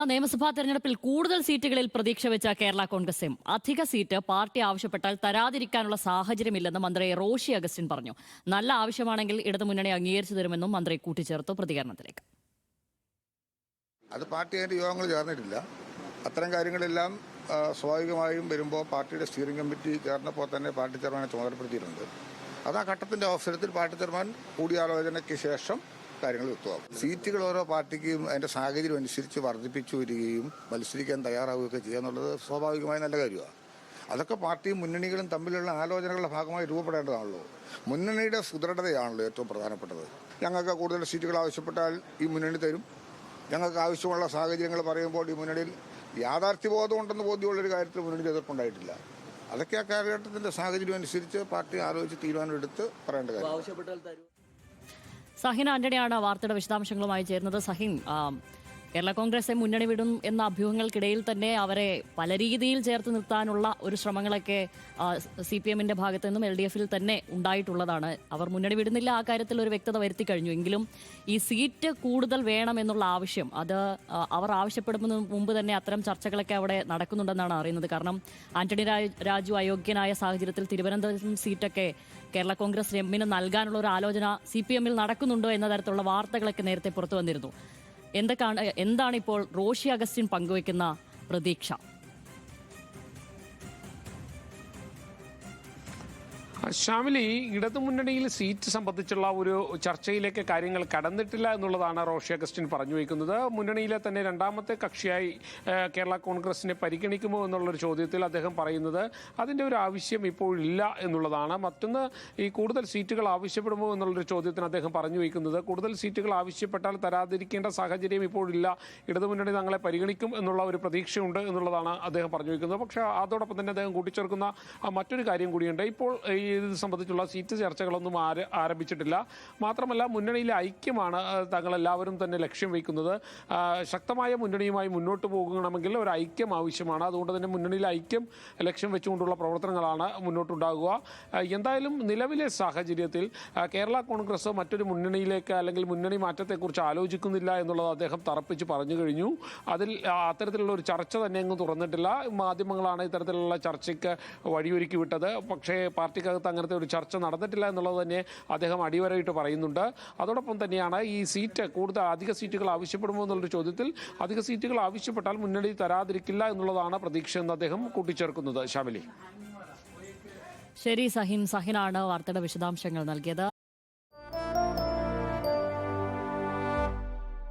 നിയമസഭാ തെരഞ്ഞെടുപ്പിൽ കൂടുതൽ സീറ്റുകളിൽ പ്രതീക്ഷ വെച്ച കേരള കോൺഗ്രസ് എം അധിക സീറ്റ് പാർട്ടി ആവശ്യപ്പെട്ടാൽ തരാതിരിക്കാനുള്ള സാഹചര്യമില്ലെന്ന് മന്ത്രി റോഷി അഗസ്റ്റിൻ പറഞ്ഞു. നല്ല ആവശ്യമാണെങ്കിൽ ഇടതുമുന്നണി അംഗീകരിച്ചു തരുമെന്നും മന്ത്രി കൂട്ടിച്ചേർത്തു. പ്രതികരണത്തിലേക്ക്. അത് പാർട്ടി അതിൻ്റെ യോഗങ്ങൾ ചേർന്നിട്ടില്ല. അത്തരം കാര്യങ്ങളെല്ലാം സ്വാഭാവികമായും വരുമ്പോൾ പാർട്ടിയുടെ സ്റ്റിയറിംഗ് കമ്മിറ്റി ചേർന്നപ്പോൾ തന്നെ പാർട്ടി ചെയർമാനെ ചുമതലപ്പെടുത്തിയിട്ടുണ്ട്. അത് ആ ഘട്ടത്തിൻ്റെ അവസരത്തിൽ പാർട്ടി ചെയർമാൻ കൂടിയാലോചനയ്ക്ക് ശേഷം കാര്യങ്ങൾ വ്യക്തമാകും. സീറ്റുകൾ ഓരോ പാർട്ടിക്കും അതിൻ്റെ സാഹചര്യം അനുസരിച്ച് വർദ്ധിപ്പിച്ചു വരികയും മത്സരിക്കാൻ തയ്യാറാവുകയൊക്കെ ചെയ്യുക എന്നുള്ളത് സ്വാഭാവികമായ നല്ല കാര്യമാണ്. അതൊക്കെ പാർട്ടിയും മുന്നണികളും തമ്മിലുള്ള ആലോചനകളുടെ ഭാഗമായി രൂപപ്പെടേണ്ടതാണല്ലോ. മുന്നണിയുടെ സുദൃഢതയാണല്ലോ ഏറ്റവും പ്രധാനപ്പെട്ടത്. ഞങ്ങൾക്ക് കൂടുതൽ സീറ്റുകൾ ആവശ്യപ്പെട്ടാൽ ഈ മുന്നണി തരും. ഞങ്ങൾക്ക് ആവശ്യമുള്ള സാഹചര്യങ്ങൾ പറയുമ്പോൾ ഈ മുന്നണിയിൽ യാഥാർത്ഥ്യബോധം ഉണ്ടെന്ന് ബോധ്യമുള്ളൊരു കാര്യത്തിൽ മുന്നണിക്ക് എതിർപ്പുണ്ടായിട്ടില്ല. അതൊക്കെ ആ കാലഘട്ടത്തിൻ്റെ സാഹചര്യം അനുസരിച്ച് പാർട്ടി ആലോചിച്ച് തീരുമാനമെടുത്ത് പറയേണ്ട കാര്യം. സഹിൻ ആന്റണിയാണ് വാർത്തയുടെ വിശദാംശങ്ങളുമായി ചേർന്നത്. സഹിൻ, കേരള കോൺഗ്രസ് മുന്നണി വിടും എന്ന അഭ്യൂഹങ്ങൾക്കിടയിൽ തന്നെ അവരെ പല രീതിയിൽ ചേർത്ത് നിർത്താനുള്ള ഒരു ശ്രമങ്ങളൊക്കെ CPM-ന്റെ ഭാഗത്തു നിന്നും LDF-ൽ തന്നെ ഉണ്ടായിട്ടുള്ളതാണ്. അവർ മുന്നണി വിടുന്നില്ല, ആ കാര്യത്തിൽ ഒരു വ്യക്തത വരുത്തി കഴിഞ്ഞു. എങ്കിലും ഈ സീറ്റ് കൂടുതൽ വേണമെന്നുള്ള ആവശ്യം അത് അവർ ആവശ്യപ്പെടുന്നതിന് മുമ്പ് തന്നെ അത്തരം ചർച്ചകളൊക്കെ അവിടെ നടക്കുന്നുണ്ടെന്നാണ് അറിയുന്നത്. കാരണം ആന്റണി രാജു അയോഗ്യനായ സാഹചര്യത്തിൽ തിരുവനന്തപുരം സീറ്റൊക്കെ കേരള കോൺഗ്രസ് എമ്മിന് നൽകാനുള്ള ഒരു ആലോചന CPM-ൽ നടക്കുന്നുണ്ടോ എന്ന തരത്തിലുള്ള വാർത്തകളൊക്കെ നേരത്തെ പുറത്തു വന്നിരുന്നു. എന്താണ് ഇപ്പോൾ റോഷി അഗസ്റ്റിൻ പങ്കുവയ്ക്കുന്ന പ്രതീക്ഷ? ഷാമിലി, ഇടതുമുന്നണിയിൽ സീറ്റ് സംബന്ധിച്ചുള്ള ഒരു ചർച്ചയിലേക്ക് കാര്യങ്ങൾ കടന്നിട്ടില്ല എന്നുള്ളതാണ് റോഷി അഗസ്റ്റിൻ പറഞ്ഞു വയ്ക്കുന്നത്. മുന്നണിയിലെ തന്നെ രണ്ടാമത്തെ കക്ഷിയായി കേരള കോൺഗ്രസിനെ പരിഗണിക്കുമോ എന്നുള്ളൊരു ചോദ്യത്തിൽ അദ്ദേഹം പറയുന്നത് അതിൻ്റെ ഒരു ആവശ്യം ഇപ്പോൾ ഇല്ല എന്നുള്ളതാണ്. മറ്റൊന്ന്, ഈ കൂടുതൽ സീറ്റുകൾ ആവശ്യപ്പെടുമോ എന്നുള്ളൊരു ചോദ്യത്തിന് അദ്ദേഹം പറഞ്ഞു വയ്ക്കുന്നത് കൂടുതൽ സീറ്റുകൾ ആവശ്യപ്പെട്ടാൽ തരാതിരിക്കേണ്ട സാഹചര്യം ഇപ്പോഴില്ല, ഇടതുമുന്നണി തങ്ങളെ പരിഗണിക്കും എന്നുള്ള ഒരു പ്രതീക്ഷയുണ്ട് എന്നുള്ളതാണ് അദ്ദേഹം പറഞ്ഞു വയ്ക്കുന്നത്. പക്ഷേ അതോടൊപ്പം തന്നെ അദ്ദേഹം കൂട്ടിച്ചേർക്കുന്ന മറ്റൊരു കാര്യം കൂടിയുണ്ട്. ഇപ്പോൾ ഇത് സംബന്ധിച്ചുള്ള സീറ്റ് ചർച്ചകളൊന്നും ആരംഭിച്ചിട്ടില്ല. മാത്രമല്ല, മുന്നണിയിലെ ഐക്യമാണ് തങ്ങളെല്ലാവരും തന്നെ ലക്ഷ്യം വയ്ക്കുന്നത്. ശക്തമായ മുന്നണിയുമായി മുന്നോട്ട് പോകണമെങ്കിൽ ഒരു ഐക്യം ആവശ്യമാണ്. അതുകൊണ്ട് തന്നെ മുന്നണിയിലെ ഐക്യം ലക്ഷ്യം വെച്ചുകൊണ്ടുള്ള പ്രവർത്തനങ്ങളാണ് മുന്നോട്ടുണ്ടാകുക. എന്തായാലും നിലവിലെ സാഹചര്യത്തിൽ കേരള കോൺഗ്രസ് മറ്റൊരു മുന്നണിയിലേക്ക് അല്ലെങ്കിൽ മുന്നണി മാറ്റത്തെക്കുറിച്ച് ആലോചിക്കുന്നില്ല എന്നുള്ളത് അദ്ദേഹം തറപ്പിച്ച് പറഞ്ഞു കഴിഞ്ഞു. അത്തരത്തിലുള്ള ഒരു ചർച്ച തന്നെ അങ്ങ് തുറന്നിട്ടില്ല. മാധ്യമങ്ങളാണ് ഇത്തരത്തിലുള്ള ചർച്ചയ്ക്ക് വഴിയൊരുക്കി വിട്ടത്. പക്ഷേ പാർട്ടിക്കകത്ത് അങ്ങനത്തെ ഒരു ചർച്ച നടന്നിട്ടില്ല എന്നുള്ളത് തന്നെ അദ്ദേഹം അടിവരയിട്ട് പറയുന്നുണ്ട്. അതോടൊപ്പം തന്നെയാണ് ഈ സീറ്റ് കൂടുതൽ അധിക സീറ്റുകൾ ആവശ്യപ്പെടുമോ എന്നുള്ളൊരു ചോദ്യത്തിൽ അധിക സീറ്റുകൾ ആവശ്യപ്പെട്ടാൽ മുന്നണി തരാതിരിക്കില്ല എന്നുള്ളതാണ് പ്രതീക്ഷ എന്ന് അദ്ദേഹം കൂട്ടിച്ചേർക്കുന്നത്. ശാമിലി, ശരി, സഹിനാണ് വാർത്തയുടെ വിശദാംശങ്ങൾ നൽകിയത്.